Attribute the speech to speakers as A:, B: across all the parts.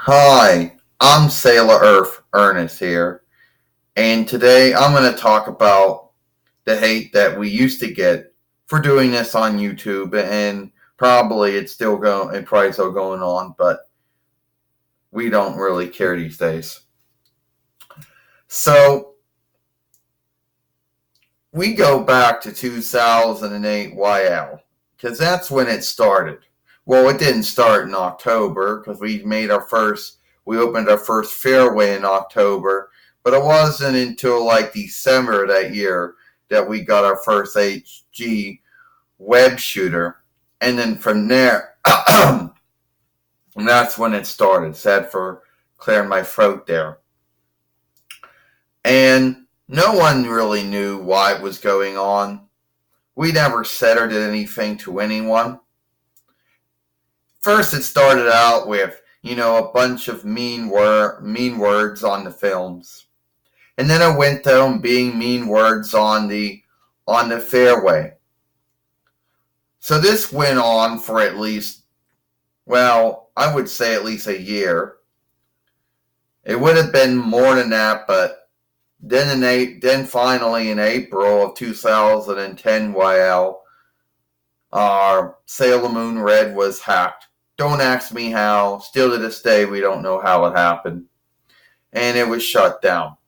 A: Hi, I'm Sailor Earth Ernest here, and today I'm going to talk about the hate that we used to get for doing this on YouTube, and probably it's probably still going on, but we don't really care these days. So we go back to 2008 YL because that's when it started. Well, it didn't start in October because we opened our first fairway in October, but it wasn't until like December of that year that we got our first HG web shooter. And then from there, and that's when it started. Sad for clearing my throat there. And no one really knew why it was going on. We never said or did anything to anyone. First, it started out with, a bunch of mean words on the films. And then it went down being mean words on the fairway. So this went on for at least, well, I would say at least a year. It would have been more than that, but then finally in April of 2010 YL, our Sailor Moon Red was hacked. Don't ask me how. Still to this day, we don't know how it happened. And it was shut down.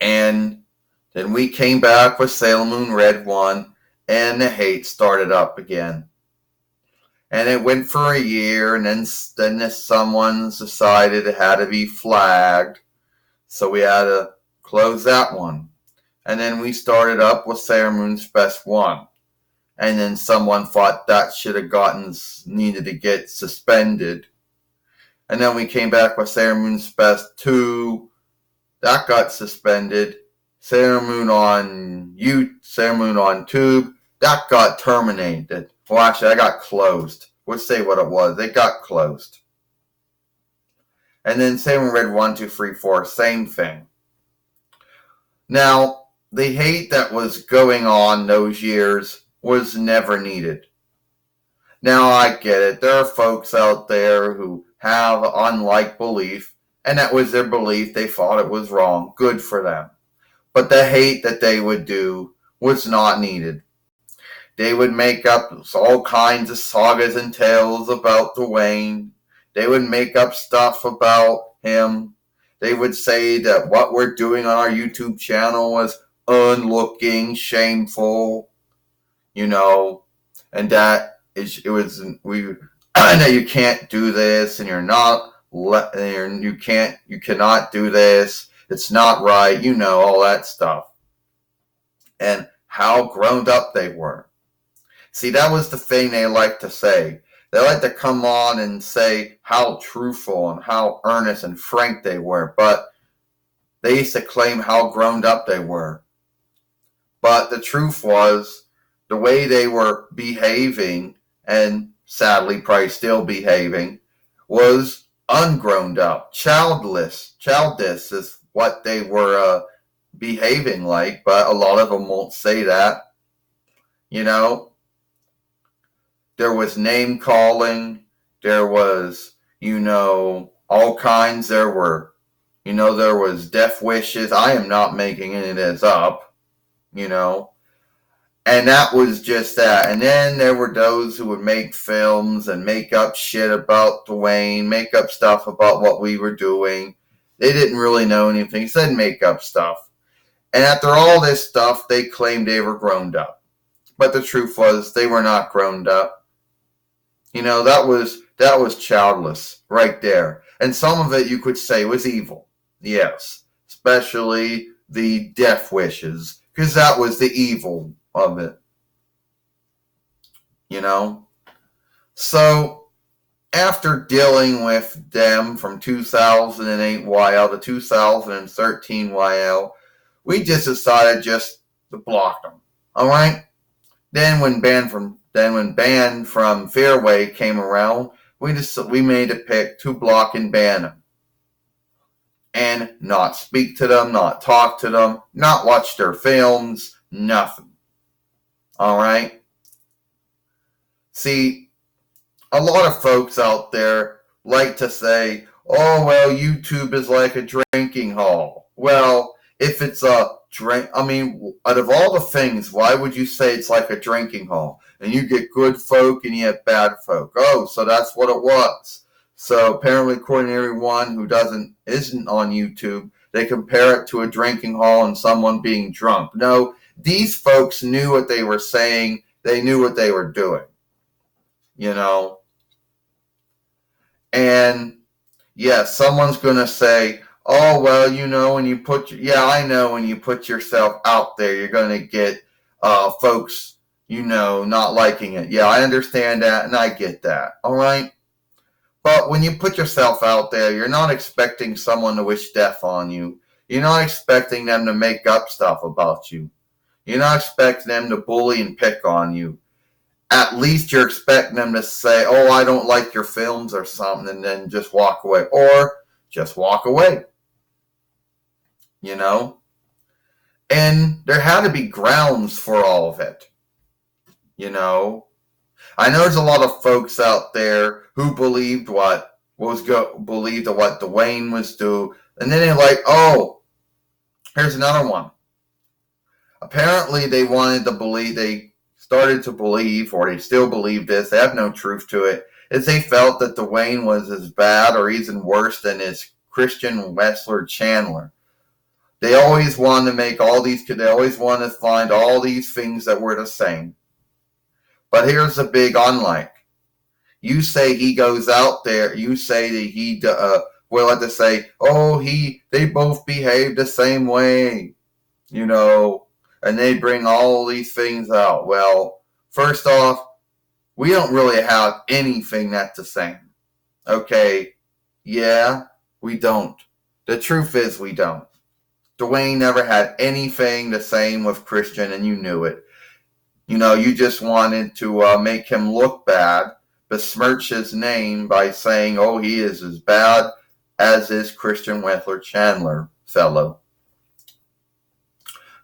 A: And then we came back with Sailor Moon Red 1, and the hate started up again. And it went for a year, and then someone decided it had to be flagged. So we had to close that one. And then we started up with Sailor Moon's Best 1. And then someone thought that needed to get suspended. And then we came back with Sailor Moon's Best 2. That got suspended. Sailor Moon on Tube. That got terminated. Well, actually, that got closed. We'll say what it was. It got closed. And then Sailor Moon Red 1, 2, 3, 4. Same thing. Now, the hate that was going on those years was never needed. Now I get it. There are folks out there who have unlike belief, and that was their belief. They thought it was wrong. Good for them. But the hate that they would do was not needed. They would make up all kinds of sagas and tales about Duane. They would make up stuff about him. They would say that what we're doing on our YouTube channel was unlooking, shameful, and that that you can't do this, and you cannot do this. It's not right, all that stuff, and how grown up they were. See, that was the thing they like to say. They like to come on and say how truthful and how earnest and frank they were, but they used to claim how grown up they were. But the truth was, the way they were behaving, and sadly probably still behaving, was ungrown up, childish is what they were behaving like, but a lot of them won't say that. There was name calling, there was, all kinds, there was death wishes. I am not making any of this up, and that was just that. And then there were those who would make films and make up shit about Duane, make up stuff about what we were doing. They didn't really know anything, said make up stuff. And after all this stuff, they claimed they were grown up. But the truth was, they were not grown up. That was childless right there. And some of it you could say was evil. Yes. Especially the death wishes, because that was the evil of it. So after dealing with them from 2008 YL to 2013 YL, we just decided just to block them. All right. Then when ban from Fairway came around, we made a pick to block and ban them, and not speak to them, not talk to them, not watch their films, nothing. All right. See, a lot of folks out there like to say, oh, well, YouTube is like a drinking hall. Well, if it's a drink, I mean, out of all the things, why would you say it's like a drinking hall? And you get good folk and you have bad folk. Oh, so that's what it was. So apparently, according to everyone who isn't on YouTube, they compare it to a drinking hall and someone being drunk. No, these folks knew what they were saying. They knew what they were doing. You know? And yes, someone's going to say, oh, well, when you I know when you put yourself out there, you're going to get folks, not liking it. Yeah, I understand that and I get that. All right. But when you put yourself out there, you're not expecting someone to wish death on you. You're not expecting them to make up stuff about you. You're not expecting them to bully and pick on you. At least you're expecting them to say, oh, I don't like your films or something, and then just walk away. Or just walk away. And there had to be grounds for all of it. I know there's a lot of folks out there who believed what Duane was doing, and then they're like, oh, here's another one. Apparently, they started to believe, or they still believe this, they have no truth to it, is they felt that Duane was as bad or even worse than his Christian wrestler Chandler. They always wanted to find all these things that were the same. But here's the big unlike. You say he goes out there, you say that they both behave the same way, and they bring all these things out. Well, first off, we don't really have anything that's the same. Okay, yeah, we don't. The truth is we don't. Duane never had anything the same with Christian, and you knew it. You just wanted to make him look bad, besmirch his name by saying, oh, he is as bad as this Christian wrestler Chandler fellow.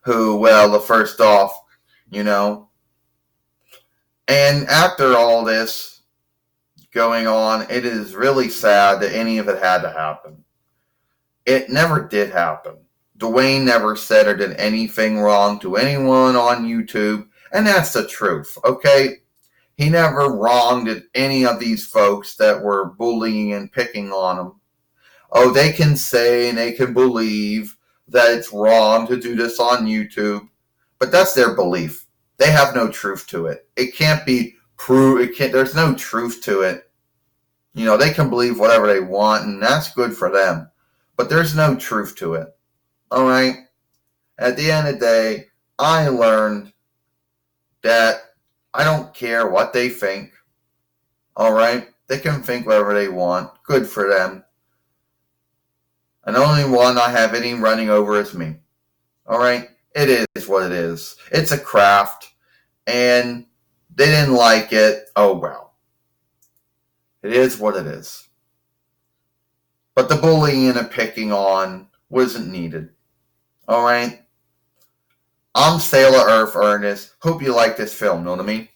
A: Who, well, first off, and after all this going on, it is really sad that any of it had to happen. It never did happen. Duane never said or did anything wrong to anyone on YouTube, and that's the truth, okay? He never wronged any of these folks that were bullying and picking on him. Oh, they can say and they can believe that it's wrong to do this on YouTube, but that's their belief. They have no truth to it. It can't be proved. There's no truth to it. They can believe whatever they want, and that's good for them, but there's no truth to it. All right? At the end of the day, I learned that I don't care what they think. All right? They can think whatever they want. Good for them. And the only one I have any running over is me. All right? It is what it is. It's a craft. And they didn't like it. Oh, well. It is what it is. But the bullying and the picking on wasn't needed. All right? I'm Sailor Earth Ernest. Hope you like this film. Know what I mean?